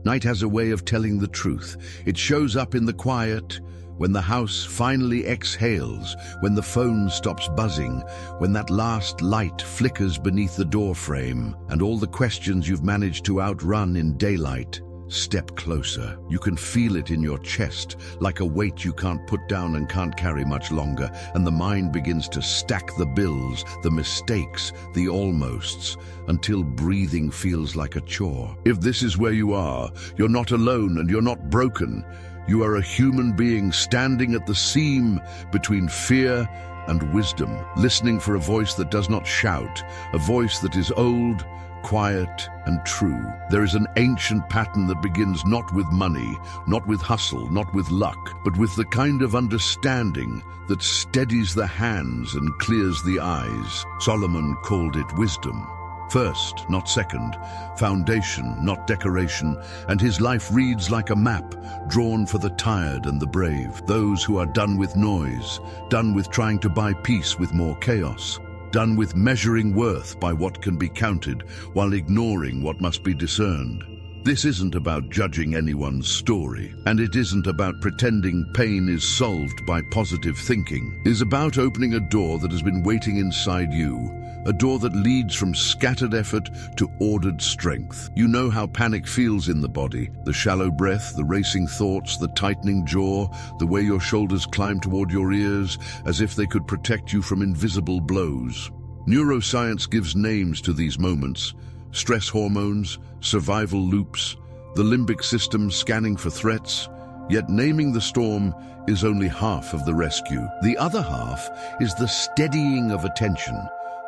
Night has a way of telling the truth. It shows up in the quiet, when the house finally exhales, when the phone stops buzzing, when that last light flickers beneath the doorframe, and all the questions you've managed to outrun in daylight step closer. You can feel it in your chest, like a weight you can't put down and can't carry much longer, and the mind begins to stack the bills, the mistakes, the almosts, until breathing feels like a chore. If this is where you are, you're not alone and you're not broken. You are a human being standing at the seam between fear and wisdom, listening for a voice that does not shout, a voice that is old, quiet, and true. There is an ancient pattern that begins not with money, not with hustle, not with luck, but with the kind of understanding that steadies the hands and clears the eyes. Solomon called it wisdom. First, not second, foundation, not decoration, and his life reads like a map drawn for the tired and the brave, those who are done with noise, done with trying to buy peace with more chaos, done with measuring worth by what can be counted while ignoring what must be discerned. This isn't about judging anyone's story, and it isn't about pretending pain is solved by positive thinking. It is about opening a door that has been waiting inside you, a door that leads from scattered effort to ordered strength. You know how panic feels in the body, the shallow breath, the racing thoughts, the tightening jaw, the way your shoulders climb toward your ears as if they could protect you from invisible blows. Neuroscience gives names to these moments: stress hormones, survival loops, the limbic system scanning for threats. Yet naming the storm is only half of the rescue. The other half is the steadying of attention,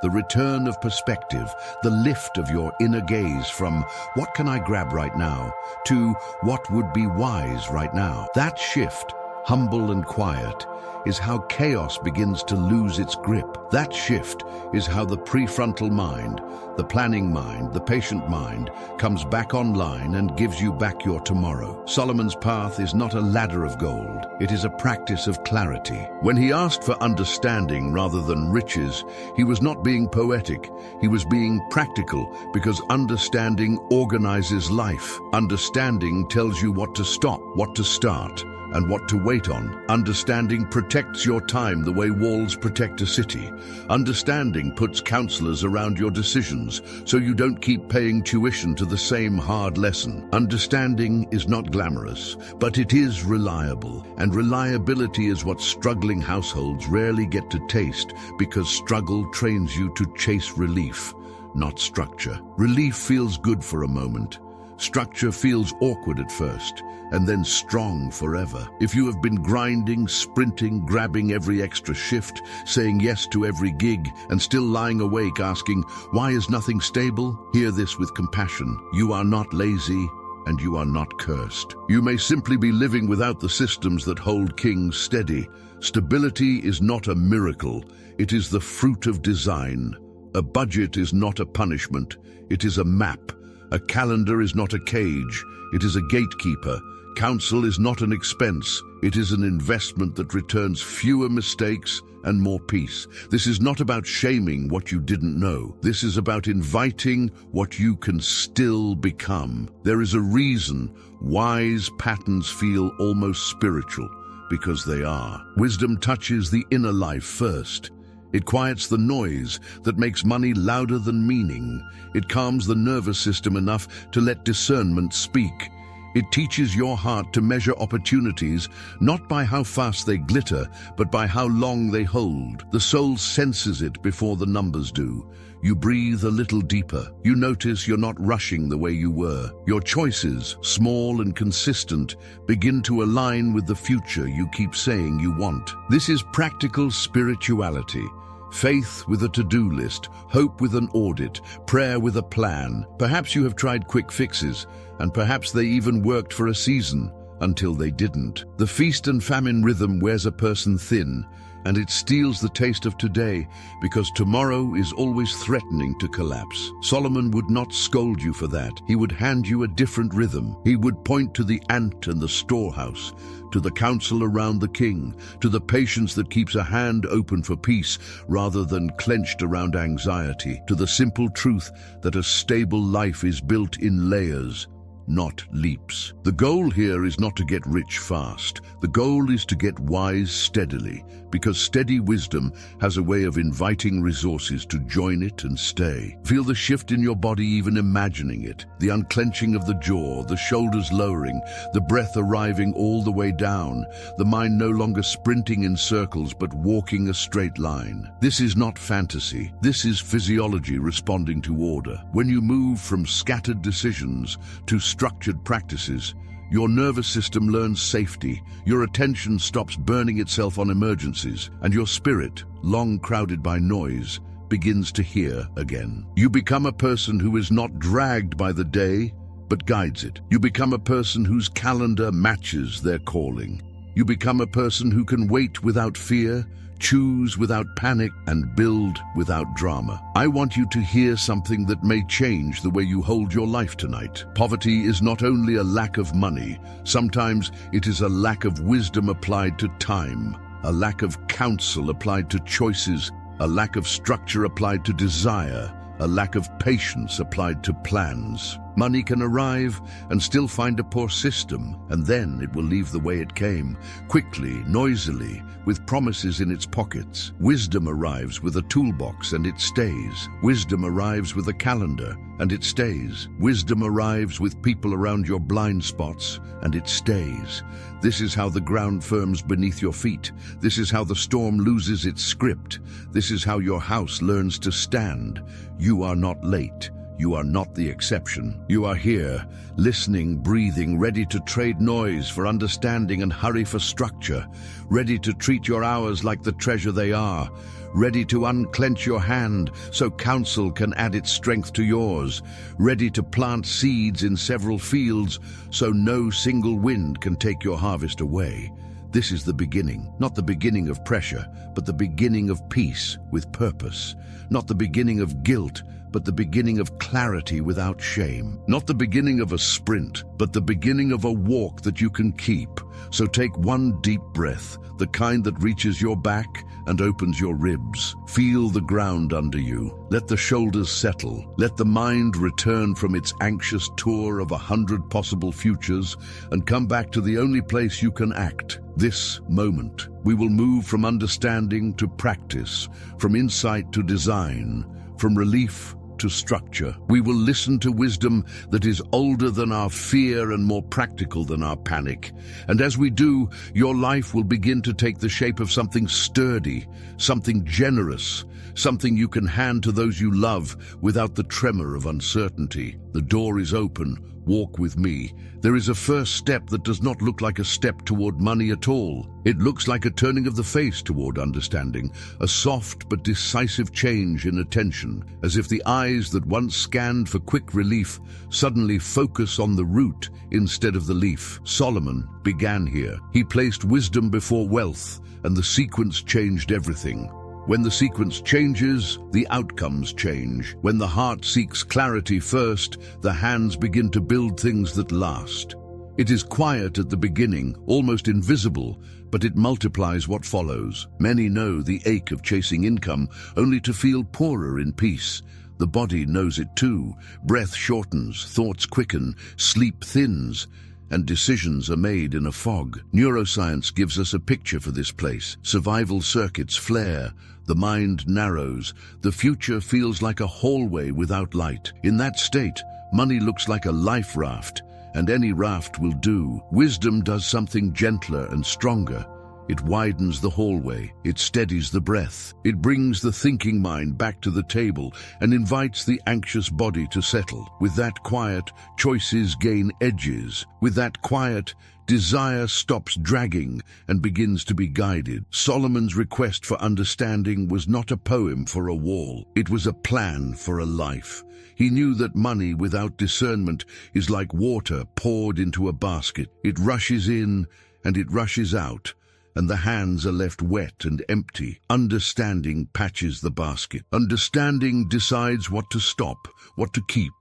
the return of perspective, the lift of your inner gaze from "what can I grab right now" to "what would be wise right now." That shift, humble and quiet, is how chaos begins to lose its grip. That shift is how the prefrontal mind, the planning mind, the patient mind, comes back online and gives you back your tomorrow. Solomon's path is not a ladder of gold. It is a practice of clarity. When he asked for understanding rather than riches, he was not being poetic. He was being practical, because understanding organizes life. Understanding tells you what to stop, what to start, and what to wait on. Understanding protects your time the way walls protect a city. Understanding puts counselors around your decisions so you don't keep paying tuition to the same hard lesson. Understanding is not glamorous, but it is reliable. And reliability is what struggling households rarely get to taste, because struggle trains you to chase relief, not structure. Relief feels good for a moment. Structure feels awkward at first, and then strong forever. If you have been grinding, sprinting, grabbing every extra shift, saying yes to every gig, and still lying awake asking, "Why is nothing stable?" hear this with compassion. You are not lazy, and you are not cursed. You may simply be living without the systems that hold kings steady. Stability is not a miracle. It is the fruit of design. A budget is not a punishment. It is a map. A calendar is not a cage. It is a gatekeeper. Counsel is not an expense. It is an investment that returns fewer mistakes and more peace. This is not about shaming what you didn't know. This is about inviting what you can still become. There is a reason wise patterns feel almost spiritual, because they are. Wisdom touches the inner life first. It quiets the noise that makes money louder than meaning. It calms the nervous system enough to let discernment speak. It teaches your heart to measure opportunities not by how fast they glitter, but by how long they hold. The soul senses it before the numbers do. You breathe a little deeper. You notice you're not rushing the way you were. Your choices, small and consistent, begin to align with the future you keep saying you want. This is practical spirituality. Faith with a to-do list, hope with an audit, prayer with a plan. Perhaps you have tried quick fixes, and perhaps they even worked for a season, until they didn't. The feast and famine rhythm wears a person thin, and it steals the taste of today, because tomorrow is always threatening to collapse. Solomon would not scold you for that. He would hand you a different rhythm. He would point to the ant and the storehouse, to the counsel around the king, to the patience that keeps a hand open for peace rather than clenched around anxiety, to the simple truth that a stable life is built in layers, not leaps. The goal here is not to get rich fast. The goal is to get wise steadily, because steady wisdom has a way of inviting resources to join it and stay. Feel the shift in your body even imagining it, the unclenching of the jaw, the shoulders lowering, the breath arriving all the way down, the mind no longer sprinting in circles but walking a straight line. This is not fantasy. This is physiology responding to order. When you move from scattered decisions to structured practices, your nervous system learns safety, your attention stops burning itself on emergencies, and your spirit, long crowded by noise, begins to hear again. You become a person who is not dragged by the day, but guides it. You become a person whose calendar matches their calling. You become a person who can wait without fear, choose without panic, and build without drama. I want you to hear something that may change the way you hold your life tonight. Poverty is not only a lack of money, sometimes it is a lack of wisdom applied to time, a lack of counsel applied to choices, a lack of structure applied to desire, a lack of patience applied to plans. Money can arrive and still find a poor system, and then it will leave the way it came, quickly, noisily, with promises in its pockets. Wisdom arrives with a toolbox and it stays. Wisdom arrives with a calendar and it stays. Wisdom arrives with people around your blind spots and it stays. This is how the ground firms beneath your feet. This is how the storm loses its script. This is how your house learns to stand. You are not late. You are not the exception. You are here, listening, breathing, ready to trade noise for understanding and hurry for structure, ready to treat your hours like the treasure they are, ready to unclench your hand so counsel can add its strength to yours, ready to plant seeds in several fields so no single wind can take your harvest away. This is the beginning, not the beginning of pressure, but the beginning of peace with purpose, not the beginning of guilt, but the beginning of clarity without shame. Not the beginning of a sprint, but the beginning of a walk that you can keep. So take one deep breath, the kind that reaches your back and opens your ribs. Feel the ground under you. Let the shoulders settle. Let the mind return from its anxious tour of 100 possible futures and come back to the only place you can act. This moment. We will move from understanding to practice, from insight to design, from relief to structure. We will listen to wisdom that is older than our fear and more practical than our panic. And as we do, your life will begin to take the shape of something sturdy, something generous, something you can hand to those you love without the tremor of uncertainty. The door is open. Walk with me. There is a first step that does not look like a step toward money at all. It looks like a turning of the face toward understanding, a soft but decisive change in attention, as if the eyes that once scanned for quick relief suddenly focus on the root instead of the leaf. Solomon began here. He placed wisdom before wealth, and the sequence changed everything. When the sequence changes, the outcomes change. When the heart seeks clarity first, the hands begin to build things that last. It is quiet at the beginning, almost invisible, but it multiplies what follows. Many know the ache of chasing income, only to feel poorer in peace. The body knows it too. Breath shortens, thoughts quicken, sleep thins, and decisions are made in a fog. Neuroscience gives us a picture for this place. Survival circuits flare, the mind narrows, the future feels like a hallway without light. In that state, money looks like a life raft, and any raft will do. Wisdom does something gentler and stronger. It widens the hallway, it steadies the breath, it brings the thinking mind back to the table and invites the anxious body to settle. With that quiet, choices gain edges. With that quiet, desire stops dragging and begins to be guided. Solomon's request for understanding was not a poem for a wall, it was a plan for a life. He knew that money without discernment is like water poured into a basket. It rushes in and it rushes out, and the hands are left wet and empty. Understanding patches the basket. Understanding decides what to stop, what to keep,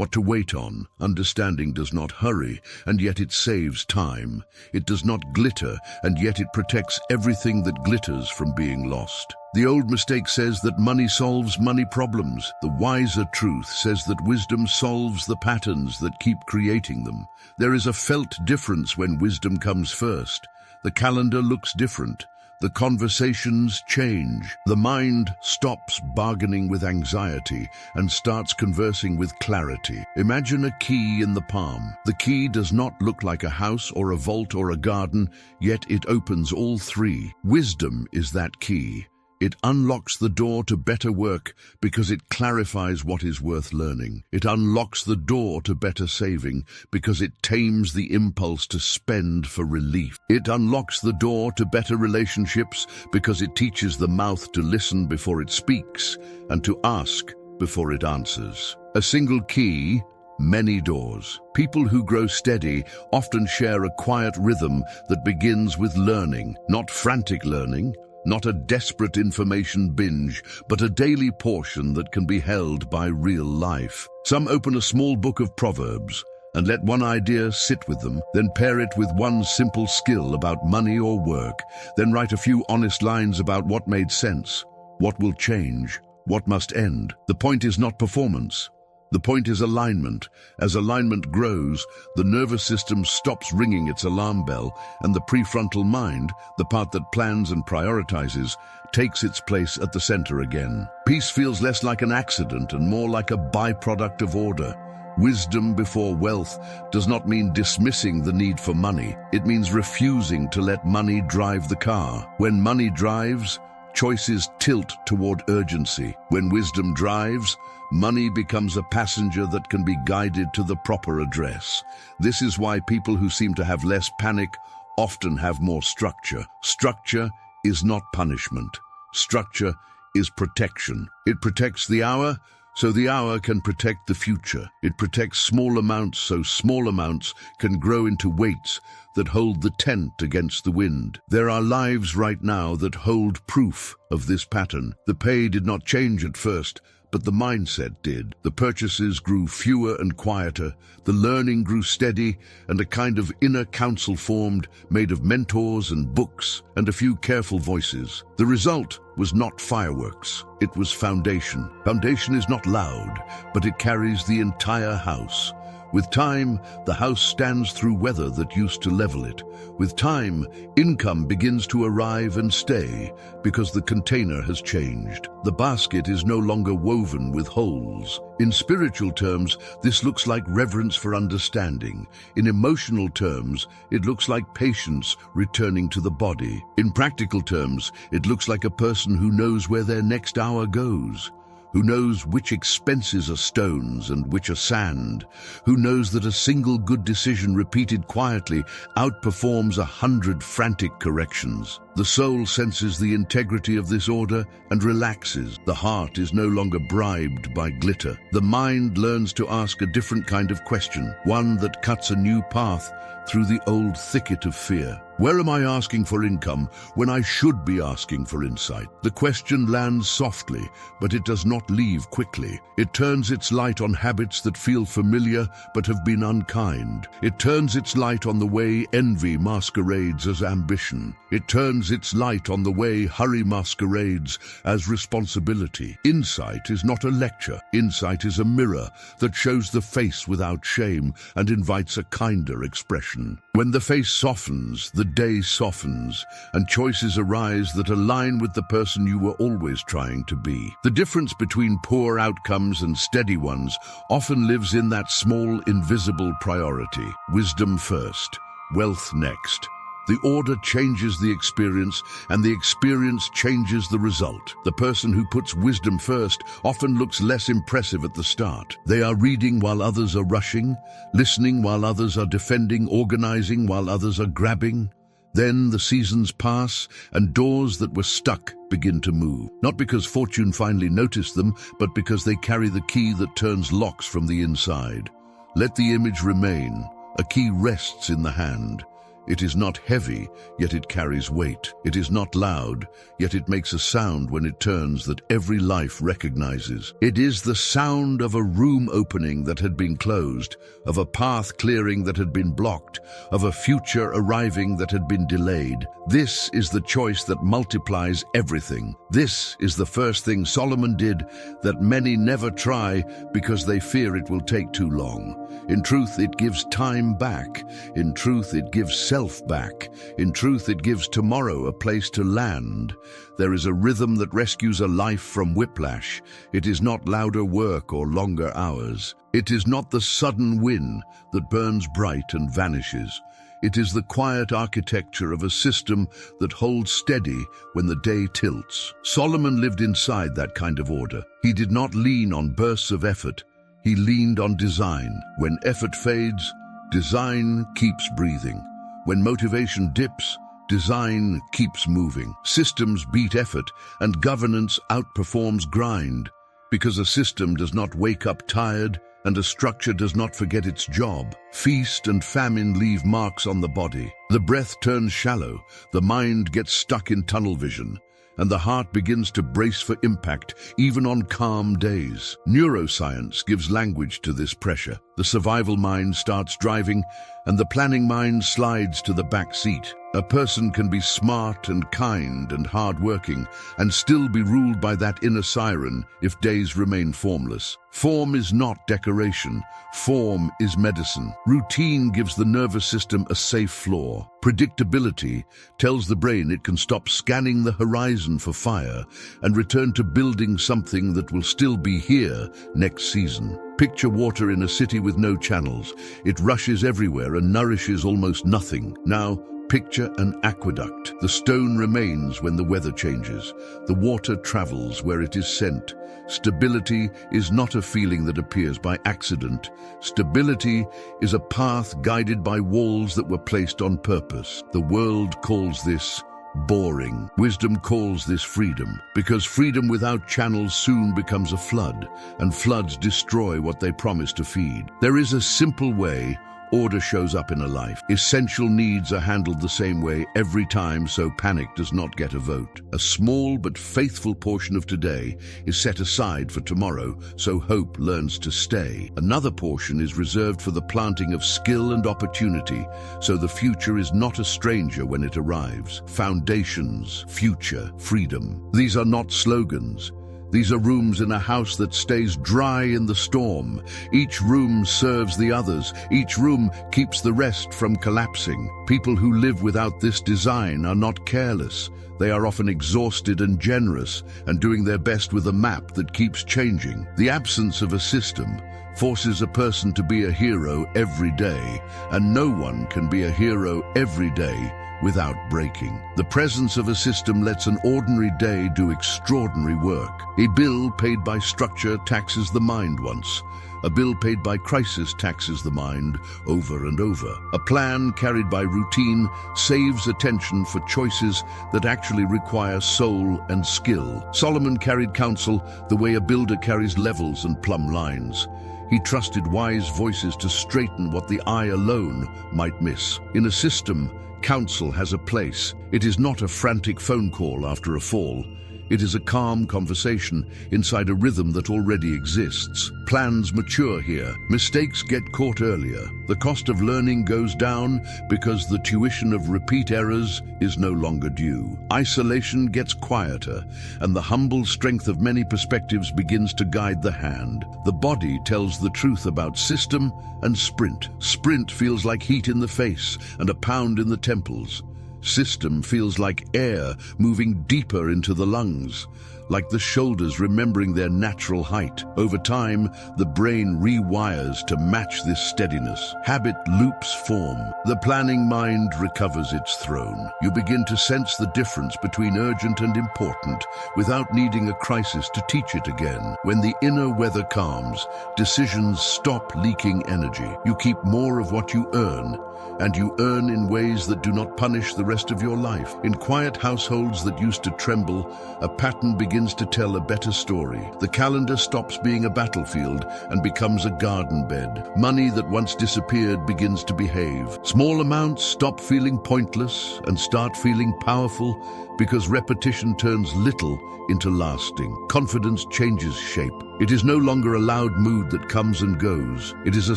what to wait on. Understanding does not hurry, and yet it saves time. It does not glitter, and yet it protects everything that glitters from being lost. The old mistake says that money solves money problems. The wiser truth says that wisdom solves the patterns that keep creating them. There is a felt difference when wisdom comes first. The calendar looks different. The conversations change. The mind stops bargaining with anxiety and starts conversing with clarity. Imagine a key in the palm. The key does not look like a house or a vault or a garden, yet it opens all three. Wisdom is that key. It unlocks the door to better work because it clarifies what is worth learning. It unlocks the door to better saving because it tames the impulse to spend for relief. It unlocks the door to better relationships because it teaches the mouth to listen before it speaks and to ask before it answers. A single key, many doors. People who grow steady often share a quiet rhythm that begins with learning, not frantic learning, not a desperate information binge, but a daily portion that can be held by real life. Some open a small book of Proverbs and let one idea sit with them, then pair it with one simple skill about money or work, then write a few honest lines about what made sense, what will change, what must end. The point is not performance. The point is alignment. As alignment grows, the nervous system stops ringing its alarm bell, and the prefrontal mind, the part that plans and prioritizes, takes its place at the center again. Peace feels less like an accident and more like a byproduct of order. Wisdom before wealth does not mean dismissing the need for money. It means refusing to let money drive the car. When money drives, choices tilt toward urgency. When wisdom drives, money becomes a passenger that can be guided to the proper address. This is why people who seem to have less panic often have more structure. Structure is not punishment. Structure is protection. It protects the hour, so the hour can protect the future. It protects small amounts, so small amounts can grow into weights that hold the tent against the wind. There are lives right now that hold proof of this pattern. The pay did not change at first, but the mindset did. The purchases grew fewer and quieter, the learning grew steady, and a kind of inner council formed, made of mentors and books and a few careful voices. The result was not fireworks, it was foundation. Foundation is not loud, but it carries the entire house. With time, the house stands through weather that used to level it. With time, income begins to arrive and stay because the container has changed. The basket is no longer woven with holes. In spiritual terms, this looks like reverence for understanding. In emotional terms, it looks like patience returning to the body. In practical terms, it looks like a person who knows where their next hour goes, who knows which expenses are stones and which are sand, who knows that a single good decision repeated quietly outperforms 100 frantic corrections. The soul senses the integrity of this order and relaxes. The heart is no longer bribed by glitter. The mind learns to ask a different kind of question, one that cuts a new path through the old thicket of fear. Where am I asking for income when I should be asking for insight? The question lands softly, but it does not leave quickly. It turns its light on habits that feel familiar but have been unkind. It turns its light on the way envy masquerades as ambition. It turns its light on the way hurry masquerades as responsibility. Insight is not a lecture. Insight is a mirror that shows the face without shame and invites a kinder expression. When the face softens, the day softens, and choices arise that align with the person you were always trying to be. The difference between poor outcomes and steady ones often lives in that small, invisible priority. Wisdom first, wealth next. The order changes the experience, and the experience changes the result. The person who puts wisdom first often looks less impressive at the start. They are reading while others are rushing, listening while others are defending, organizing while others are grabbing. Then the seasons pass, and doors that were stuck begin to move. Not because fortune finally noticed them, but because they carry the key that turns locks from the inside. Let the image remain. A key rests in the hand. It is not heavy, yet it carries weight. It is not loud, yet it makes a sound when it turns that every life recognizes. It is the sound of a room opening that had been closed, of a path clearing that had been blocked, of a future arriving that had been delayed. This is the choice that multiplies everything. This is the first thing Solomon did that many never try because they fear it will take too long. In truth, it gives time back. In truth, it gives self back. In truth, it gives tomorrow a place to land. There is a rhythm that rescues a life from whiplash. It is not louder work or longer hours. It is not the sudden win that burns bright and vanishes. It is the quiet architecture of a system that holds steady when the day tilts. Solomon lived inside that kind of order. He did not lean on bursts of effort. He leaned on design. When effort fades, design keeps breathing. When motivation dips, design keeps moving. Systems beat effort, and governance outperforms grind, because a system does not wake up tired, and a structure does not forget its job. Feast and famine leave marks on the body. The breath turns shallow, the mind gets stuck in tunnel vision, and the heart begins to brace for impact, even on calm days. Neuroscience gives language to this pressure. The survival mind starts driving, and the planning mind slides to the back seat. A person can be smart and kind and hard-working and still be ruled by that inner siren if days remain formless. Form is not decoration. Form is medicine. Routine gives the nervous system a safe floor. Predictability tells the brain it can stop scanning the horizon for fire and return to building something that will still be here next season. Picture water in a city with no channels. It rushes everywhere and nourishes almost nothing. Now, picture an aqueduct. The stone remains when the weather changes. The water travels where it is sent. Stability is not a feeling that appears by accident. Stability is a path guided by walls that were placed on purpose. The world calls this boring. Wisdom calls this freedom, because freedom without channels soon becomes a flood, and floods destroy what they promise to feed. There is a simple way order shows up in a life. Essential needs are handled the same way every time, so panic does not get a vote. A small but faithful portion of today is set aside for tomorrow, so hope learns to stay. Another portion is reserved for the planting of skill and opportunity, so the future is not a stranger when it arrives. Foundations, future, freedom. These are not slogans. These are rooms in a house that stays dry in the storm. Each room serves the others. Each room keeps the rest from collapsing. People who live without this design are not careless. They are often exhausted and generous, and doing their best with a map that keeps changing. The absence of a system forces a person to be a hero every day, and no one can be a hero every day without breaking. The presence of a system lets an ordinary day do extraordinary work. A bill paid by structure taxes the mind once. A bill paid by crisis taxes the mind over and over. A plan carried by routine saves attention for choices that actually require soul and skill. Solomon carried counsel the way a builder carries levels and plumb lines. He trusted wise voices to straighten what the eye alone might miss. In a system, counsel has a place. It is not a frantic phone call after a fall. It is a calm conversation inside a rhythm that already exists. Plans mature here. Mistakes get caught earlier. The cost of learning goes down because the tuition of repeat errors is no longer due. Isolation gets quieter, and the humble strength of many perspectives begins to guide the hand. The body tells the truth about system and sprint. Sprint feels like heat in the face and a pound in the temples. System feels like air moving deeper into the lungs, like the shoulders remembering their natural height. Over time, the brain rewires to match this steadiness. Habit loops form. The planning mind recovers its throne. You begin to sense the difference between urgent and important without needing a crisis to teach it again. When the inner weather calms, decisions stop leaking energy. You keep more of what you earn, and you earn in ways that do not punish the rest of your life. In quiet households that used to tremble, a pattern begins begins to tell a better story. The calendar stops being a battlefield and becomes a garden bed. Money that once disappeared begins to behave. Small amounts stop feeling pointless and start feeling powerful because repetition turns little into lasting. Confidence changes shape. It is no longer a loud mood that comes and goes. It is a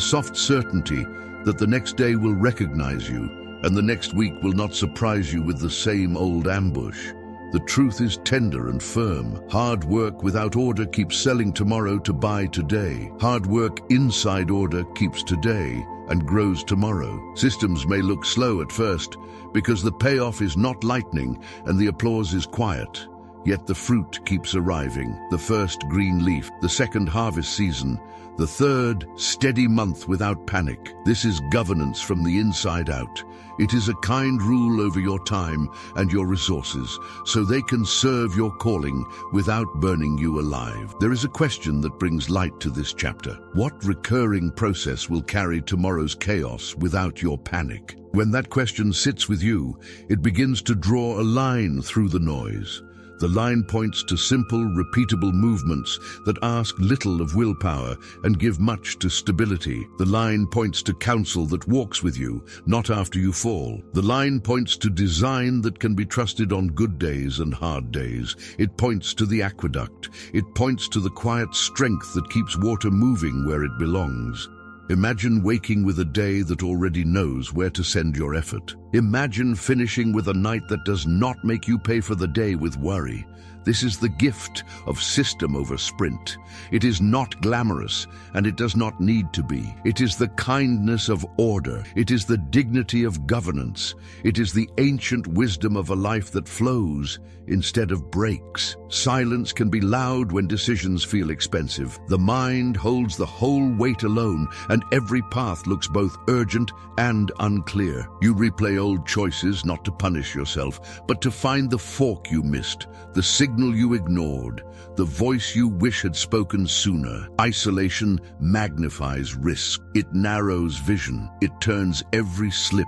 soft certainty that the next day will recognize you, and the next week will not surprise you with the same old ambush. The truth is tender and firm. Hard work without order keeps selling tomorrow to buy today. Hard work inside order keeps today and grows tomorrow. Systems may look slow at first because the payoff is not lightning and the applause is quiet. Yet the fruit keeps arriving. The first green leaf, the second harvest season, the third steady month without panic. This is governance from the inside out. It is a kind rule over your time and your resources, so they can serve your calling without burning you alive. There is a question that brings light to this chapter. What recurring process will carry tomorrow's chaos without your panic? When that question sits with you, it begins to draw a line through the noise. The line points to simple, repeatable movements that ask little of willpower and give much to stability. The line points to counsel that walks with you, not after you fall. The line points to design that can be trusted on good days and hard days. It points to the aqueduct. It points to the quiet strength that keeps water moving where it belongs. Imagine waking with a day that already knows where to send your effort. Imagine finishing with a night that does not make you pay for the day with worry. This is the gift of system over sprint. It is not glamorous, and it does not need to be. It is the kindness of order. It is the dignity of governance. It is the ancient wisdom of a life that flows instead of breaks. Silence can be loud when decisions feel expensive. The mind holds the whole weight alone, and every path looks both urgent and unclear. You replay old choices not to punish yourself, but to find the fork you missed, the signal you ignored, the voice you wish had spoken sooner. Isolation magnifies risk. It narrows vision. It turns every slip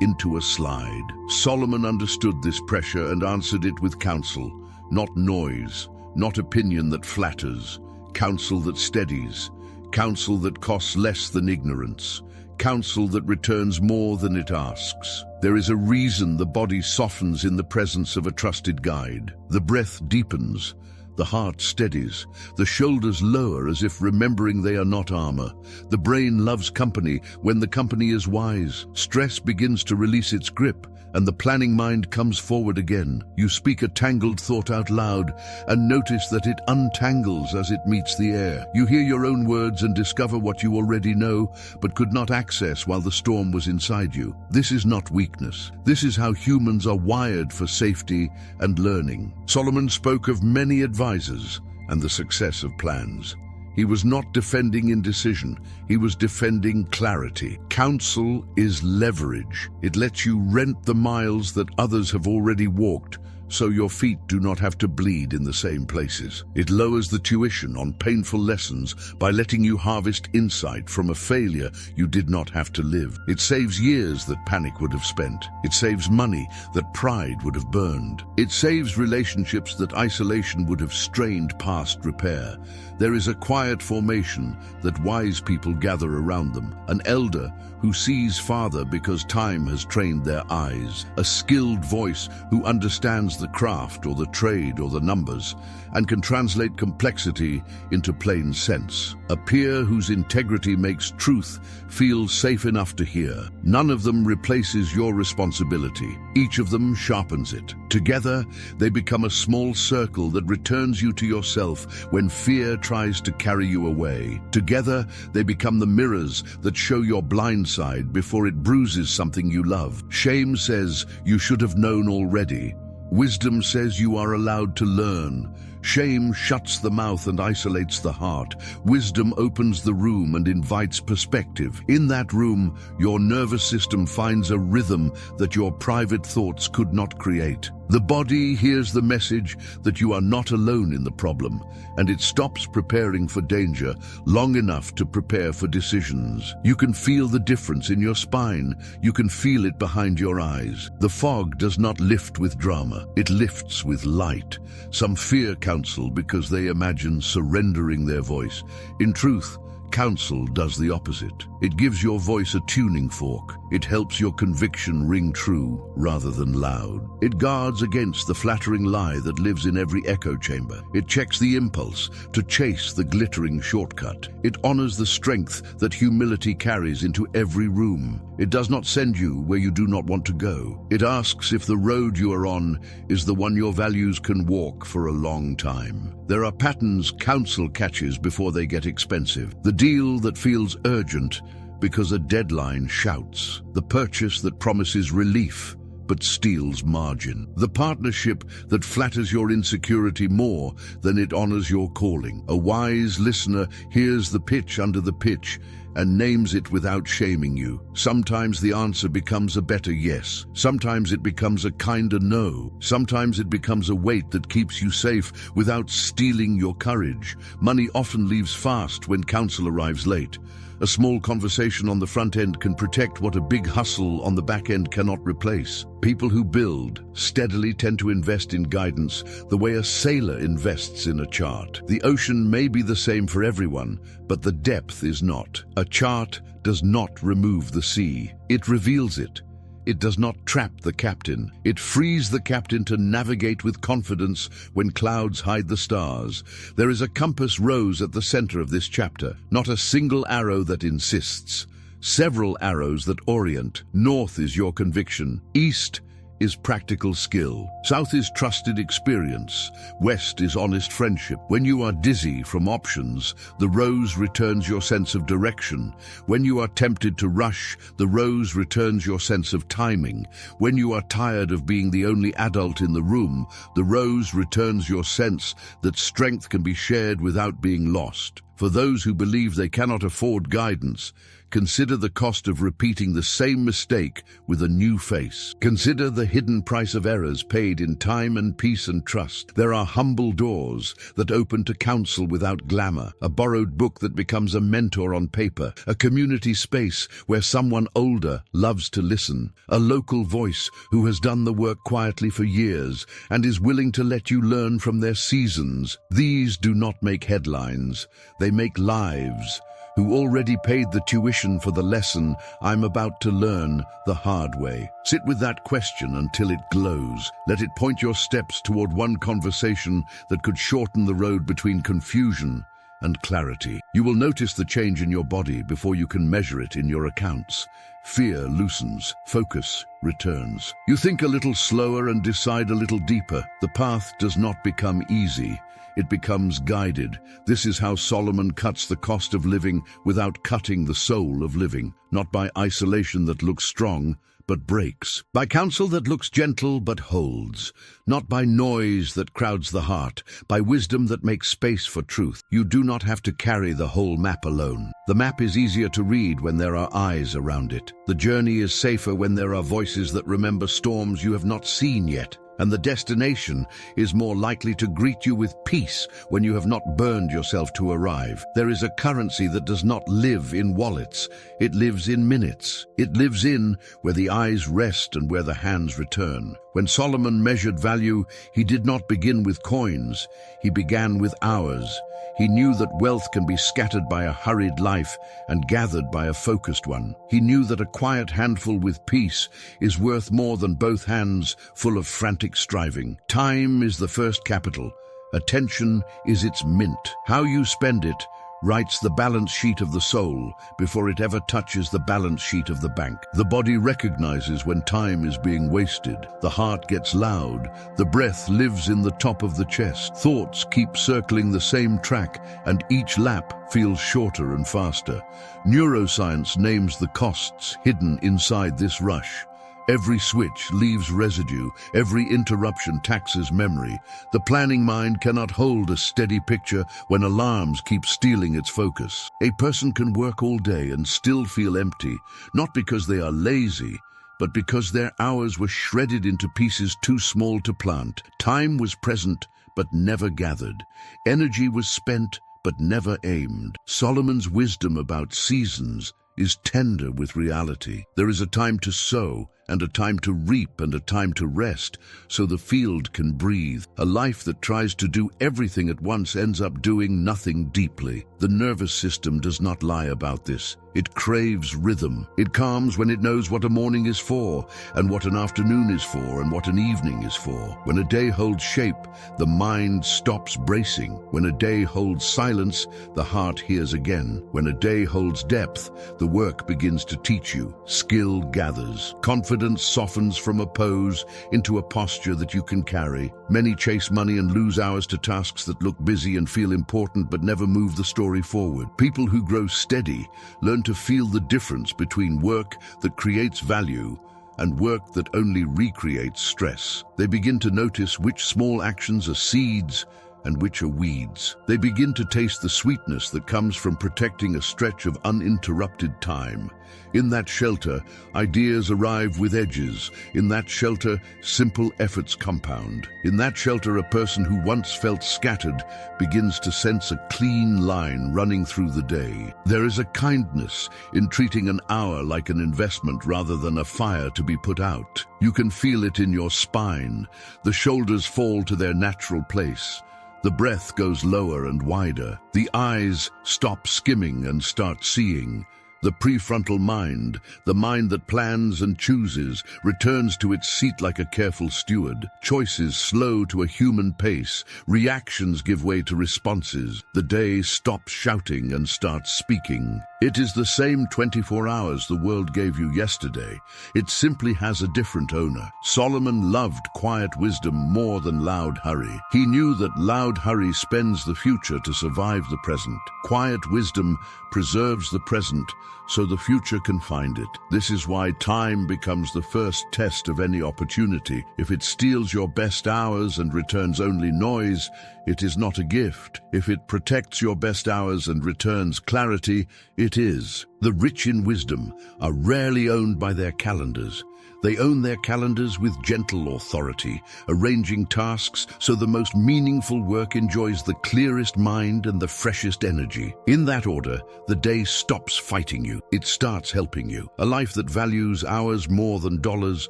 into a slide. Solomon understood this pressure and answered it with counsel, not noise, not opinion that flatters, counsel that steadies, counsel that costs less than ignorance, counsel that returns more than it asks. There is a reason the body softens in the presence of a trusted guide. The breath deepens, the heart steadies, the shoulders lower as if remembering they are not armor. The brain loves company when the company is wise. Stress begins to release its grip, and the planning mind comes forward again. You speak a tangled thought out loud and notice that it untangles as it meets the air. You hear your own words and discover what you already know but could not access while the storm was inside you. This is not weakness. This is how humans are wired for safety and learning. Solomon spoke of many advisors and the success of plans. He was not defending indecision, he was defending clarity. Counsel is leverage. It lets you rent the miles that others have already walked, so your feet do not have to bleed in the same places. It lowers the tuition on painful lessons by letting you harvest insight from a failure you did not have to live. It saves years that panic would have spent. It saves money that pride would have burned. It saves relationships that isolation would have strained past repair. There is a quiet formation that wise people gather around them, an elder who sees farther because time has trained their eyes, a skilled voice who understands the craft or the trade or the numbers and can translate complexity into plain sense, a peer whose integrity makes truth feel safe enough to hear. None of them replaces your responsibility. Each of them sharpens it. Together, they become a small circle that returns you to yourself when fear tries to carry you away. Together, they become the mirrors that show your blind side before it bruises something you love. Shame says you should have known already. Wisdom says you are allowed to learn. Shame shuts the mouth and isolates the heart. Wisdom opens the room and invites perspective. In that room, your nervous system finds a rhythm that your private thoughts could not create. The body hears the message that you are not alone in the problem, and it stops preparing for danger long enough to prepare for decisions. You can feel the difference in your spine. You can feel it behind your eyes. The fog does not lift with drama. It lifts with light. Some fear counsel because they imagine surrendering their voice. In truth, counsel does the opposite. It gives your voice a tuning fork. It helps your conviction ring true rather than loud. It guards against the flattering lie that lives in every echo chamber. It checks the impulse to chase the glittering shortcut. It honors the strength that humility carries into every room. It does not send you where you do not want to go. It asks if the road you are on is the one your values can walk for a long time. There are patterns counsel catches before they get expensive. The deal that feels urgent because a deadline shouts. The purchase that promises relief but steals margin. The partnership that flatters your insecurity more than it honors your calling. A wise listener hears the pitch under the pitch and names it without shaming you. Sometimes the answer becomes a better yes. Sometimes it becomes a kinder no. Sometimes it becomes a weight that keeps you safe without stealing your courage. Money often leaves fast when counsel arrives late. A small conversation on the front end can protect what a big hustle on the back end cannot replace. People who build steadily tend to invest in guidance the way a sailor invests in a chart. The ocean may be the same for everyone, but the depth is not. A chart does not remove the sea. It reveals it. It does not trap the captain. It frees the captain to navigate with confidence when clouds hide the stars. There is a compass rose at the center of this chapter, not a single arrow that insists. Several arrows that orient. North is your conviction. East is practical skill. South is trusted experience. West is honest friendship. When you are dizzy from options, the rose returns your sense of direction. When you are tempted to rush, the rose returns your sense of timing. When you are tired of being the only adult in the room, the rose returns your sense that strength can be shared without being lost. For those who believe they cannot afford guidance, consider the cost of repeating the same mistake with a new face. Consider the hidden price of errors paid in time and peace and trust. There are humble doors that open to counsel without glamour, a borrowed book that becomes a mentor on paper, a community space where someone older loves to listen, a local voice who has done the work quietly for years and is willing to let you learn from their seasons. These do not make headlines. They make lives. Who already paid the tuition for the lesson I'm about to learn the hard way. Sit with that question until it glows. Let it point your steps toward one conversation that could shorten the road between confusion and clarity. You will notice the change in your body before you can measure it in your accounts. Fear loosens, focus returns. You think a little slower and decide a little deeper. The path does not become easy. It becomes guided. This is how Solomon cuts the cost of living without cutting the soul of living. Not by isolation that looks strong, but breaks. By counsel that looks gentle but holds. Not by noise that crowds the heart. By wisdom that makes space for truth. You do not have to carry the whole map alone. The map is easier to read when there are eyes around it. The journey is safer when there are voices that remember storms you have not seen yet. And the destination is more likely to greet you with peace when you have not burned yourself to arrive. There is a currency that does not live in wallets. It lives in minutes. It lives in where the eyes rest and where the hands return. When Solomon measured value, he did not begin with coins. He began with hours. He knew that wealth can be scattered by a hurried life and gathered by a focused one. He knew that a quiet handful with peace is worth more than both hands full of frantic striving. Time is the first capital. Attention is its mint. How you spend it writes the balance sheet of the soul before it ever touches the balance sheet of the bank. The body recognizes when time is being wasted. The heart gets loud. The breath lives in the top of the chest. Thoughts keep circling the same track, and each lap feels shorter and faster. Neuroscience names the costs hidden inside this rush. Every switch leaves residue. Every interruption taxes memory. The planning mind cannot hold a steady picture when alarms keep stealing its focus. A person can work all day and still feel empty, not because they are lazy, but because their hours were shredded into pieces too small to plant. Time was present, but never gathered. Energy was spent, but never aimed. Solomon's wisdom about seasons is tender with reality. There is a time to sow, and a time to reap, and a time to rest, so the field can breathe. A life that tries to do everything at once ends up doing nothing deeply. The nervous system does not lie about this. It craves rhythm. It calms when it knows what a morning is for, and what an afternoon is for, and what an evening is for. When a day holds shape, the mind stops bracing. When a day holds silence, the heart hears again. When a day holds depth, the work begins to teach you. Skill gathers. Confidence softens from a pose into a posture that you can carry. Many chase money and lose hours to tasks that look busy and feel important but never move the story forward. People who grow steady learn to feel the difference between work that creates value and work that only recreates stress. They begin to notice which small actions are seeds and which are weeds. They begin to taste the sweetness that comes from protecting a stretch of uninterrupted time. In that shelter, ideas arrive with edges. In that shelter, simple efforts compound. In that shelter, a person who once felt scattered begins to sense a clean line running through the day. There is a kindness in treating an hour like an investment rather than a fire to be put out. You can feel it in your spine. The shoulders fall to their natural place. The breath goes lower and wider. The eyes stop skimming and start seeing. The prefrontal mind, the mind that plans and chooses, returns to its seat like a careful steward. Choices slow to a human pace. Reactions give way to responses. The day stops shouting and starts speaking. It is the same 24 hours the world gave you yesterday. It simply has a different owner. Solomon loved quiet wisdom more than loud hurry. He knew that loud hurry spends the future to survive the present. Quiet wisdom preserves the present so the future can find it. This is why time becomes the first test of any opportunity. If it steals your best hours and returns only noise, it is not a gift. If it protects your best hours and returns clarity, it is. The rich in wisdom are rarely owned by their calendars. They own their calendars with gentle authority, arranging tasks so the most meaningful work enjoys the clearest mind and the freshest energy. In that order, the day stops fighting you. It starts helping you. A life that values hours more than dollars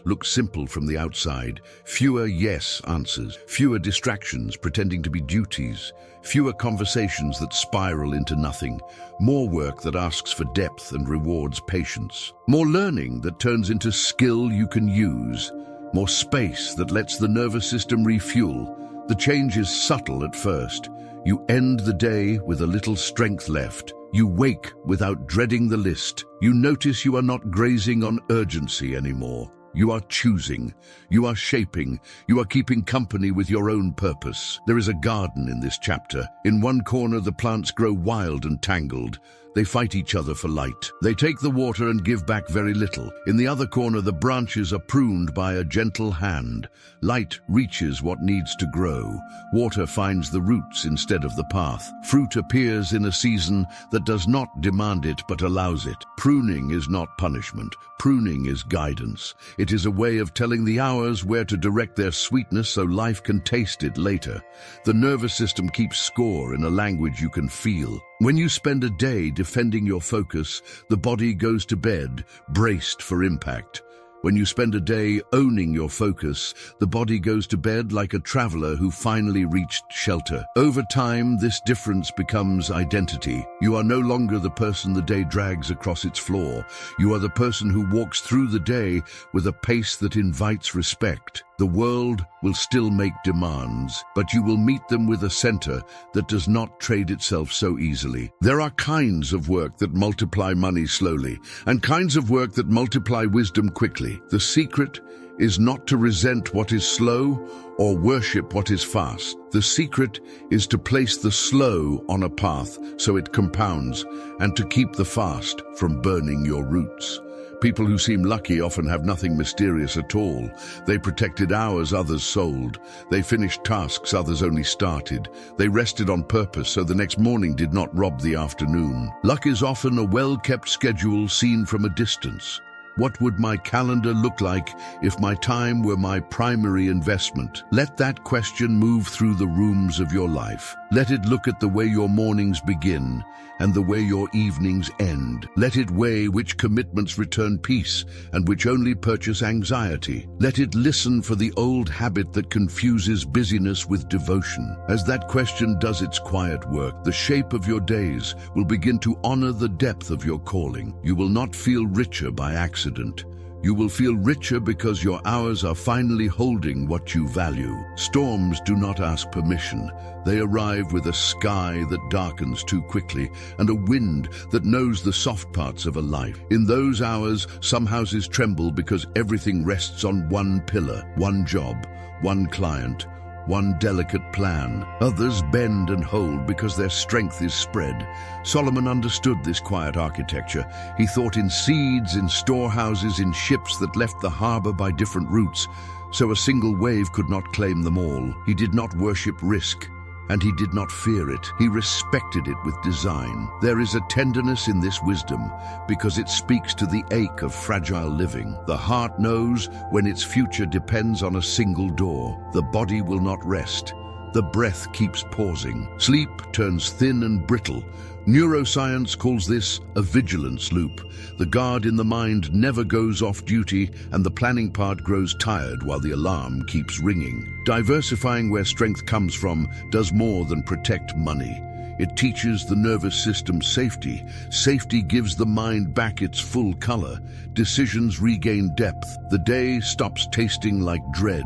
looks simple from the outside. Fewer yes answers, fewer distractions pretending to be duties, fewer conversations that spiral into nothing, more work that asks for depth and rewards patience, more learning that turns into skill you can use, more space that lets the nervous system refuel. The change is subtle at first. You end the day with a little strength left. You wake without dreading the list. You notice you are not grazing on urgency anymore. You are choosing, you are shaping, you are keeping company with your own purpose. There is a garden in this chapter. In one corner, the plants grow wild and tangled. They fight each other for light. They take the water and give back very little. In the other corner, the branches are pruned by a gentle hand. Light reaches what needs to grow. Water finds the roots instead of the path. Fruit appears in a season that does not demand it but allows it. Pruning is not punishment. Pruning is guidance. It is a way of telling the hours where to direct their sweetness so life can taste it later. The nervous system keeps score in a language you can feel. When you spend a day defending your focus, the body goes to bed, braced for impact. When you spend a day owning your focus, the body goes to bed like a traveler who finally reached shelter. Over time, this difference becomes identity. You are no longer the person the day drags across its floor. You are the person who walks through the day with a pace that invites respect. The world will still make demands, but you will meet them with a center that does not trade itself so easily. There are kinds of work that multiply money slowly, and kinds of work that multiply wisdom quickly. The secret is not to resent what is slow or worship what is fast. The secret is to place the slow on a path so it compounds, and to keep the fast from burning your roots. People who seem lucky often have nothing mysterious at all. They protected hours others sold. They finished tasks others only started. They rested on purpose so the next morning did not rob the afternoon. Luck is often a well-kept schedule seen from a distance. What would my calendar look like if my time were my primary investment? Let that question move through the rooms of your life. Let it look at the way your mornings begin and the way your evenings end. Let it weigh which commitments return peace and which only purchase anxiety. Let it listen for the old habit that confuses busyness with devotion. As that question does its quiet work, the shape of your days will begin to honor the depth of your calling. You will not feel richer by accident. You will feel richer because your hours are finally holding what you value. Storms do not ask permission. They arrive with a sky that darkens too quickly and a wind that knows the soft parts of a life. In those hours, some houses tremble because everything rests on one pillar, one job, one client, one delicate plan. Others bend and hold because their strength is spread. Solomon understood this quiet architecture. He thought in seeds, in storehouses, in ships that left the harbor by different routes, so a single wave could not claim them all. He did not worship risk, and he did not fear it. He respected it with design. There is a tenderness in this wisdom because it speaks to the ache of fragile living. The heart knows when its future depends on a single door. The body will not rest. The breath keeps pausing. Sleep turns thin and brittle. Neuroscience calls this a vigilance loop. The guard in the mind never goes off duty, and the planning part grows tired while the alarm keeps ringing. Diversifying where strength comes from does more than protect money. It teaches the nervous system safety. Safety gives the mind back its full color. Decisions regain depth. The day stops tasting like dread.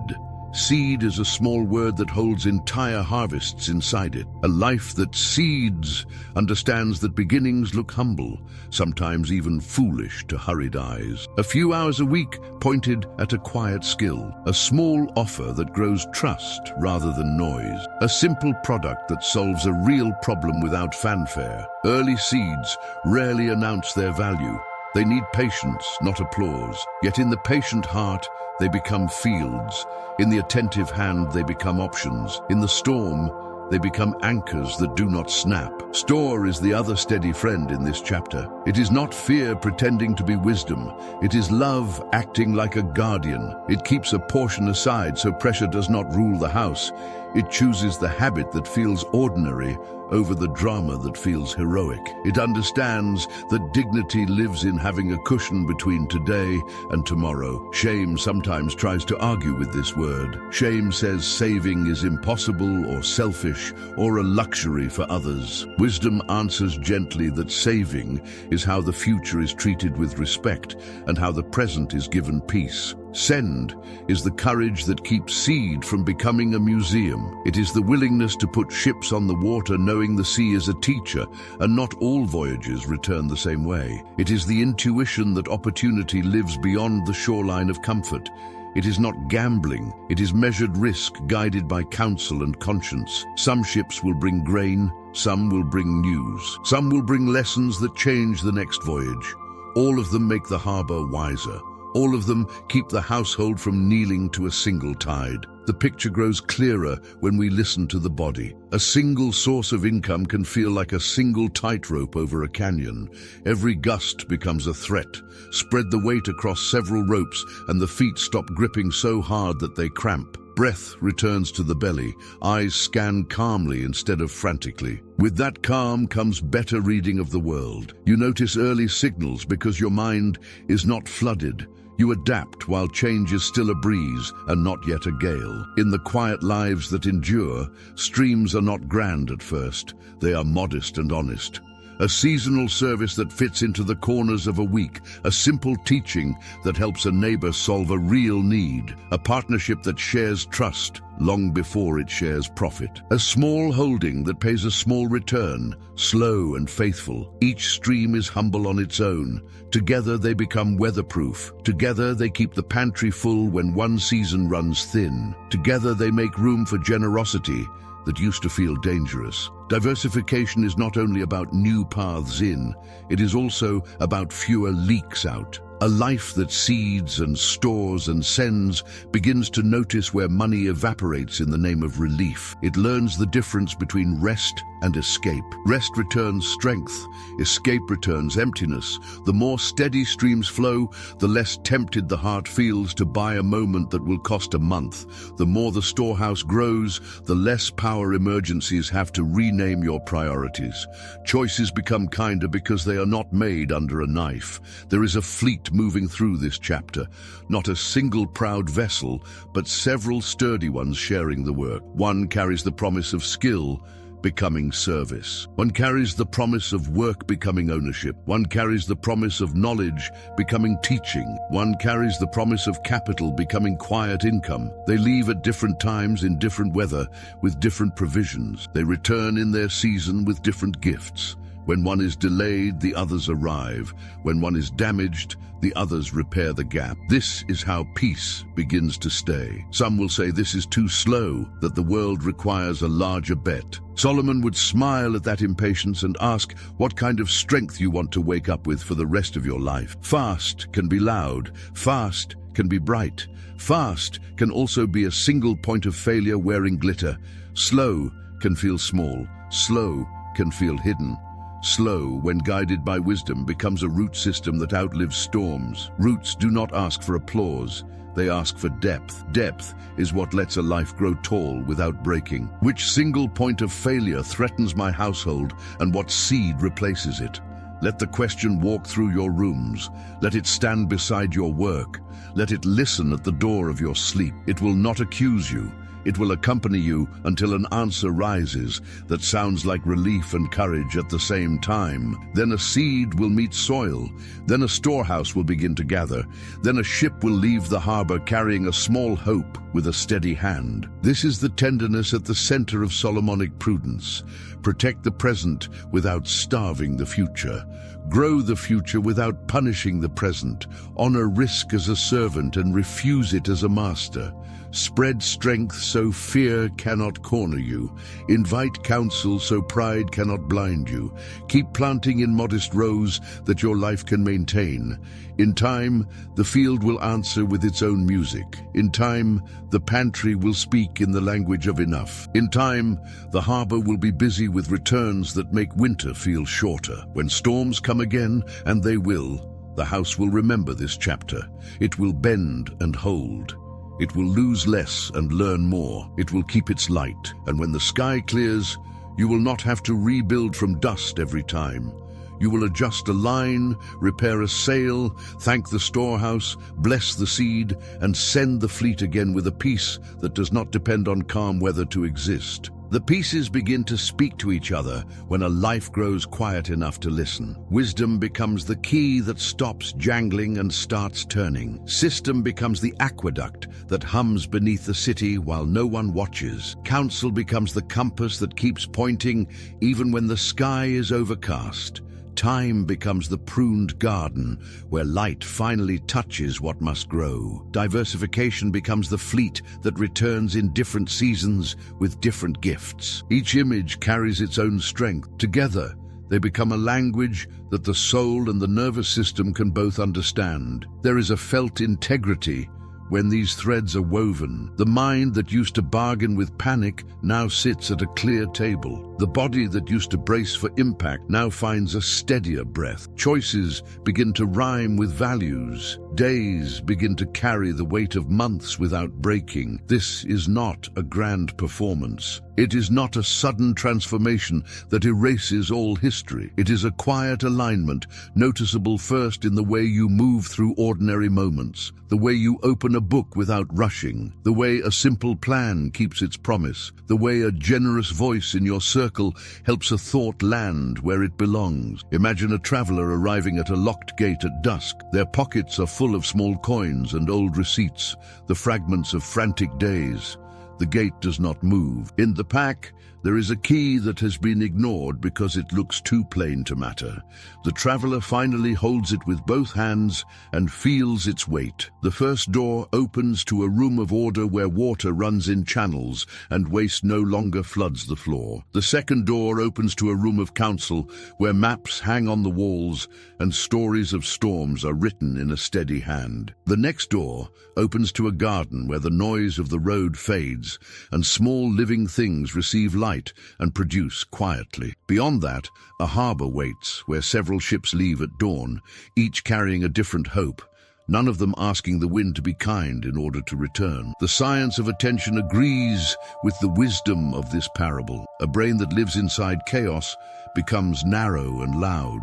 Seed is a small word that holds entire harvests inside it. A life that seeds understands that beginnings look humble, sometimes even foolish to hurried eyes. A few hours a week pointed at a quiet skill, a small offer that grows trust rather than noise, a simple product that solves a real problem without fanfare. Early seeds rarely announce their value. They need patience, not applause. Yet in the patient heart, they become fields. In the attentive hand, they become options. In the storm, they become anchors that do not snap. Store is the other steady friend in this chapter. It is not fear pretending to be wisdom. It is love acting like a guardian. It keeps a portion aside so pressure does not rule the house. It chooses the habit that feels ordinary over the drama that feels heroic. It understands that dignity lives in having a cushion between today and tomorrow. Shame sometimes tries to argue with this word. Shame says saving is impossible or selfish or a luxury for others. Wisdom answers gently that saving is how the future is treated with respect and how the present is given peace. Send is the courage that keeps seed from becoming a museum. It is the willingness to put ships on the water knowing the sea is a teacher, and not all voyages return the same way. It is the intuition that opportunity lives beyond the shoreline of comfort. It is not gambling, it is measured risk guided by counsel and conscience. Some ships will bring grain, some will bring news. Some will bring lessons that change the next voyage. All of them make the harbor wiser. All of them keep the household from kneeling to a single tide. The picture grows clearer when we listen to the body. A single source of income can feel like a single tightrope over a canyon. Every gust becomes a threat. Spread the weight across several ropes and the feet stop gripping so hard that they cramp. Breath returns to the belly. Eyes scan calmly instead of frantically. With that calm comes better reading of the world. You notice early signals because your mind is not flooded. You adapt while change is still a breeze and not yet a gale. In the quiet lives that endure, streams are not grand at first. They are modest and honest. A seasonal service that fits into the corners of a week, a simple teaching that helps a neighbor solve a real need, a partnership that shares trust long before it shares profit, a small holding that pays a small return, slow and faithful. Each stream is humble on its own. Together they become weatherproof. Together they keep the pantry full when one season runs thin. Together they make room for generosity that used to feel dangerous. Diversification is not only about new paths in, it is also about fewer leaks out. A life that seeds and stores and sends begins to notice where money evaporates in the name of relief. It learns the difference between rest and escape. Rest returns strength, escape returns emptiness. The more steady streams flow, the less tempted the heart feels to buy a moment that will cost a month. The more the storehouse grows, the less power emergencies have to rename your priorities. Choices become kinder because they are not made under a knife. There is a fleet moving through this chapter, not a single proud vessel, but several sturdy ones sharing the work. One carries the promise of skill, becoming service. One carries the promise of work becoming ownership. One carries the promise of knowledge becoming teaching. One carries the promise of capital becoming quiet income. They leave at different times in different weather with different provisions. They return in their season with different gifts. When one is delayed, the others arrive. When one is damaged, the others repair the gap. This is how peace begins to stay. Some will say this is too slow, that the world requires a larger bet. Solomon would smile at that impatience and ask what kind of strength you want to wake up with for the rest of your life. Fast can be loud. Fast can be bright. Fast can also be a single point of failure wearing glitter. Slow can feel small. Slow can feel hidden. Slow, when guided by wisdom, becomes a root system that outlives storms. Roots do not ask for applause. They ask for depth. Depth is what lets a life grow tall without breaking. Which single point of failure threatens my household, and what seed replaces it? Let the question walk through your rooms. Let it stand beside your work. Let it listen at the door of your sleep. It will not accuse you. It will accompany you until an answer rises that sounds like relief and courage at the same time. Then a seed will meet soil. Then a storehouse will begin to gather. Then a ship will leave the harbor carrying a small hope with a steady hand. This is the tenderness at the center of Solomonic prudence. Protect the present without starving the future. Grow the future without punishing the present. Honor risk as a servant and refuse it as a master. Spread strength so fear cannot corner you. Invite counsel so pride cannot blind you. Keep planting in modest rows that your life can maintain. In time, the field will answer with its own music. In time, the pantry will speak in the language of enough. In time, the harbor will be busy with returns that make winter feel shorter. When storms come again, and they will, the house will remember this chapter. It will bend and hold. It will lose less and learn more. It will keep its light. And when the sky clears, you will not have to rebuild from dust every time. You will adjust a line, repair a sail, thank the storehouse, bless the seed, and send the fleet again with a peace that does not depend on calm weather to exist. The pieces begin to speak to each other when a life grows quiet enough to listen. Wisdom becomes the key that stops jangling and starts turning. System becomes the aqueduct that hums beneath the city while no one watches. Counsel becomes the compass that keeps pointing even when the sky is overcast. Time becomes the pruned garden where light finally touches what must grow. Diversification becomes the fleet that returns in different seasons with different gifts. Each image carries its own strength. Together, they become a language that the soul and the nervous system can both understand. There is a felt integrity when these threads are woven. The mind that used to bargain with panic now sits at a clear table. The body that used to brace for impact now finds a steadier breath. Choices begin to rhyme with values. Days begin to carry the weight of months without breaking. This is not a grand performance. It is not a sudden transformation that erases all history. It is a quiet alignment, noticeable first in the way you move through ordinary moments, the way you open a book without rushing, the way a simple plan keeps its promise, the way a generous voice in your circle helps a thought land where it belongs. Imagine a traveler arriving at a locked gate at dusk. Their pockets are full of small coins and old receipts, the fragments of frantic days. The gate does not move. In the pack, there is a key that has been ignored because it looks too plain to matter. The traveler finally holds it with both hands and feels its weight. The first door opens to a room of order where water runs in channels and waste no longer floods the floor. The second door opens to a room of counsel where maps hang on the walls and stories of storms are written in a steady hand. The next door opens to a garden where the noise of the road fades and small living things receive light and produce quietly. Beyond that, a harbor waits where several ships leave at dawn, each carrying a different hope, none of them asking the wind to be kind in order to return. The science of attention agrees with the wisdom of this parable. A brain that lives inside chaos becomes narrow and loud.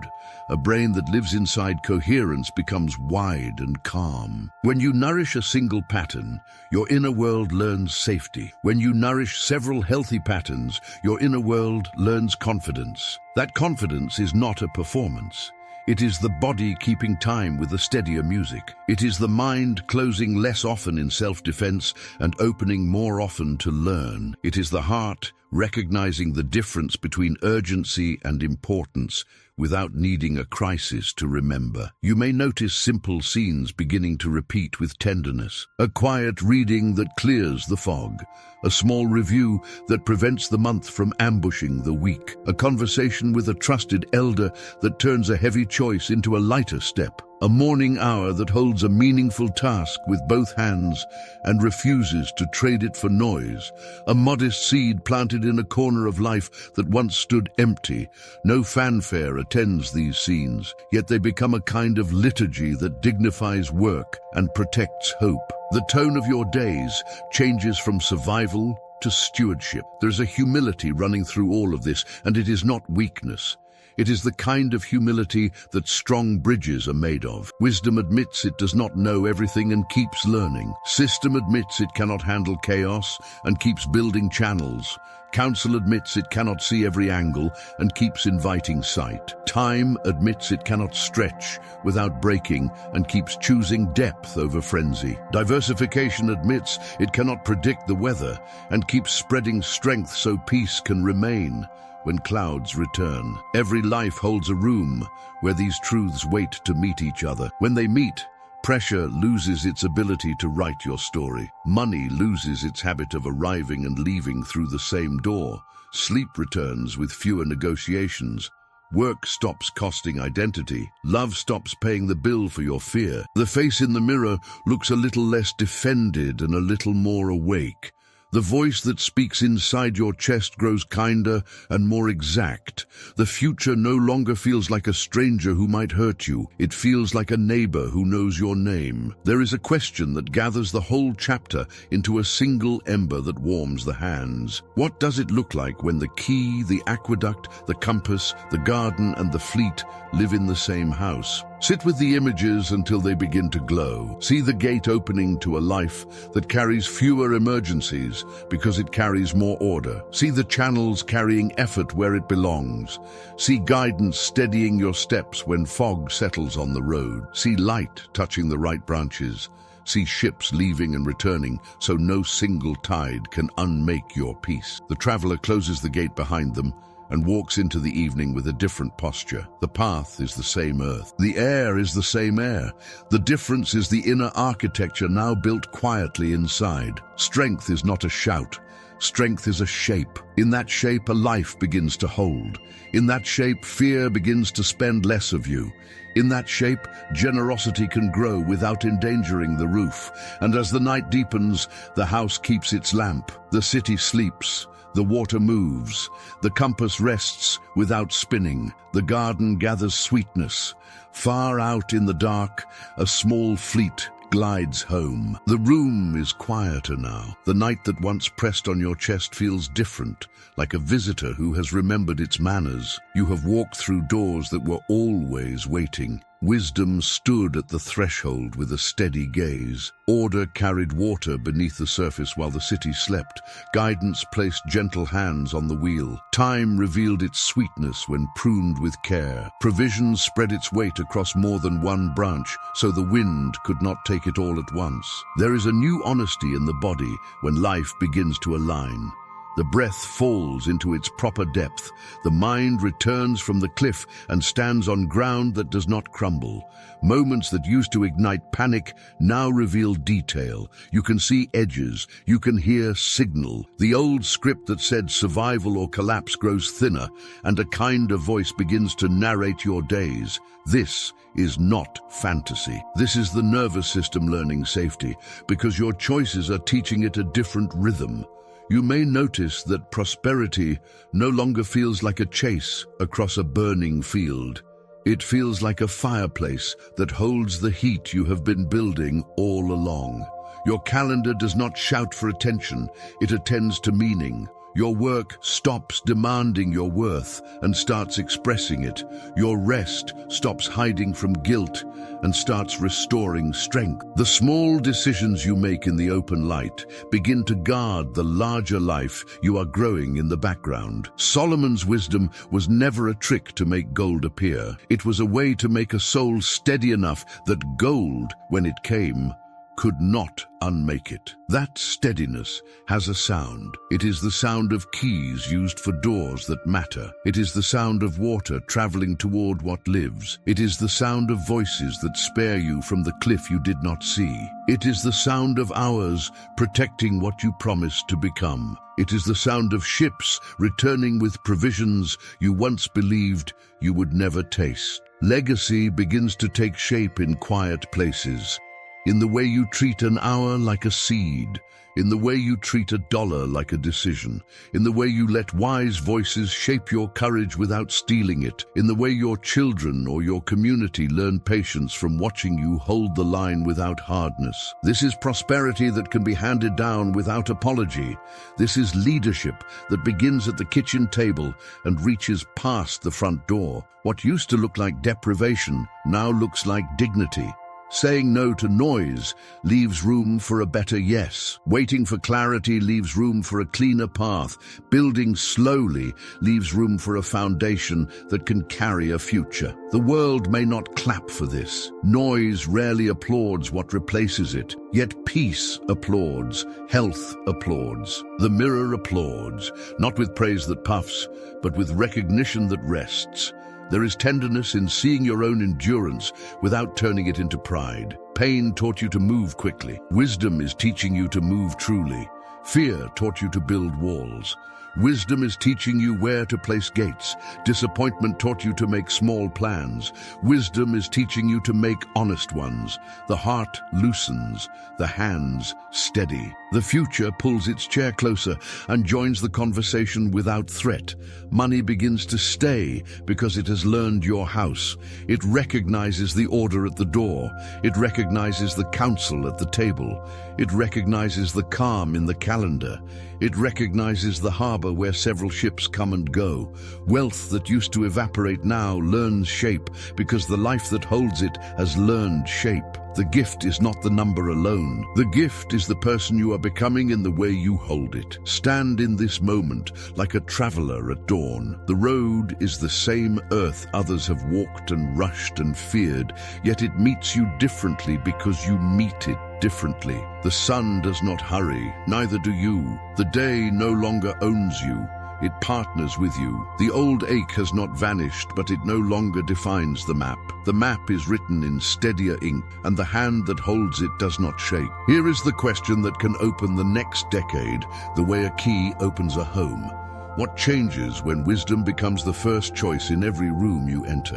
A brain that lives inside coherence becomes wide and calm. When you nourish a single pattern, your inner world learns safety. When you nourish several healthy patterns, your inner world learns confidence. That confidence is not a performance. It is the body keeping time with the steadier music. It is the mind closing less often in self-defense and opening more often to learn. It is the heart recognizing the difference between urgency and importance without needing a crisis to remember. You may notice simple scenes beginning to repeat with tenderness. A quiet reading that clears the fog. A small review that prevents the month from ambushing the week. A conversation with a trusted elder that turns a heavy choice into a lighter step. A morning hour that holds a meaningful task with both hands and refuses to trade it for noise. A modest seed planted in a corner of life that once stood empty. No fanfare attends these scenes, yet they become a kind of liturgy that dignifies work and protects hope. The tone of your days changes from survival to stewardship. There's a humility running through all of this, and it is not weakness. It is the kind of humility that strong bridges are made of. Wisdom admits it does not know everything and keeps learning. System admits it cannot handle chaos and keeps building channels. Counsel admits it cannot see every angle and keeps inviting sight. Time admits it cannot stretch without breaking and keeps choosing depth over frenzy. Diversification admits it cannot predict the weather and keeps spreading strength so peace can remain when clouds return. Every life holds a room where these truths wait to meet each other. When they meet, pressure loses its ability to write your story. Money loses its habit of arriving and leaving through the same door. Sleep returns with fewer negotiations. Work stops costing identity. Love stops paying the bill for your fear. The face in the mirror looks a little less defended and a little more awake. The voice that speaks inside your chest grows kinder and more exact. The future no longer feels like a stranger who might hurt you. It feels like a neighbor who knows your name. There is a question that gathers the whole chapter into a single ember that warms the hands. What does it look like when the key, the aqueduct, the compass, the garden, and the fleet live in the same house? Sit with the images until they begin to glow. See the gate opening to a life that carries fewer emergencies because it carries more order. See the channels carrying effort where it belongs. See guidance steadying your steps when fog settles on the road. See light touching the right branches. See ships leaving and returning so no single tide can unmake your peace. The traveler closes the gate behind them and walks into the evening with a different posture. The path is the same earth. The air is the same air. The difference is the inner architecture now built quietly inside. Strength is not a shout. Strength is a shape. In that shape, a life begins to hold. In that shape, fear begins to spend less of you. In that shape, generosity can grow without endangering the roof. And as the night deepens, the house keeps its lamp. The city sleeps. The water moves. The compass rests without spinning. The garden gathers sweetness. Far out in the dark, a small fleet glides home. The room is quieter now. The night that once pressed on your chest feels different, like a visitor who has remembered its manners. You have walked through doors that were always waiting. Wisdom stood at the threshold with a steady gaze. Order carried water beneath the surface while the city slept. Guidance placed gentle hands on the wheel. Time revealed its sweetness when pruned with care. Provision spread its weight across more than one branch, so the wind could not take it all at once. There is a new honesty in the body when life begins to align. The breath falls into its proper depth. The mind returns from the cliff and stands on ground that does not crumble. Moments that used to ignite panic now reveal detail. You can see edges. You can hear signal. The old script that said survival or collapse grows thinner, and a kinder voice begins to narrate your days. This is not fantasy. This is the nervous system learning safety, because your choices are teaching it a different rhythm. You may notice that prosperity no longer feels like a chase across a burning field. It feels like a fireplace that holds the heat you have been building all along. Your calendar does not shout for attention, it attends to meaning. Your work stops demanding your worth and starts expressing it. Your rest stops hiding from guilt and starts restoring strength. The small decisions you make in the open light begin to guard the larger life you are growing in the background. Solomon's wisdom was never a trick to make gold appear. It was a way to make a soul steady enough that gold, when it came, could not unmake it. That steadiness has a sound. It is the sound of keys used for doors that matter. It is the sound of water traveling toward what lives. It is the sound of voices that spare you from the cliff you did not see. It is the sound of hours protecting what you promised to become. It is the sound of ships returning with provisions you once believed you would never taste. Legacy begins to take shape in quiet places. In the way you treat an hour like a seed, in the way you treat a dollar like a decision, in the way you let wise voices shape your courage without stealing it, in the way your children or your community learn patience from watching you hold the line without hardness. This is prosperity that can be handed down without apology. This is leadership that begins at the kitchen table and reaches past the front door. What used to look like deprivation now looks like dignity. Saying no to noise leaves room for a better yes. Waiting for clarity leaves room for a cleaner path. Building slowly leaves room for a foundation that can carry a future. The world may not clap for this. Noise rarely applauds what replaces it. Yet peace applauds. Health applauds. The mirror applauds, not with praise that puffs, but with recognition that rests. There is tenderness in seeing your own endurance without turning it into pride. Pain taught you to move quickly. Wisdom is teaching you to move truly. Fear taught you to build walls. Wisdom is teaching you where to place gates. Disappointment taught you to make small plans. Wisdom is teaching you to make honest ones. The heart loosens, the hands steady. The future pulls its chair closer and joins the conversation without threat. Money begins to stay because it has learned your house. It recognizes the order at the door. It recognizes the counsel at the table. It recognizes the calm in the calendar. It recognizes the harbor where several ships come and go. Wealth that used to evaporate now learns shape because the life that holds it has learned shape. The gift is not the number alone. The gift is the person you are becoming in the way you hold it. Stand in this moment like a traveler at dawn. The road is the same earth others have walked and rushed and feared, yet it meets you differently because you meet it differently. The sun does not hurry, neither do you. The day no longer owns you. It partners with you. The old ache has not vanished, but it no longer defines the map. The map is written in steadier ink, and the hand that holds it does not shake. Here is the question that can open the next decade, the way a key opens a home. What changes when wisdom becomes the first choice in every room you enter?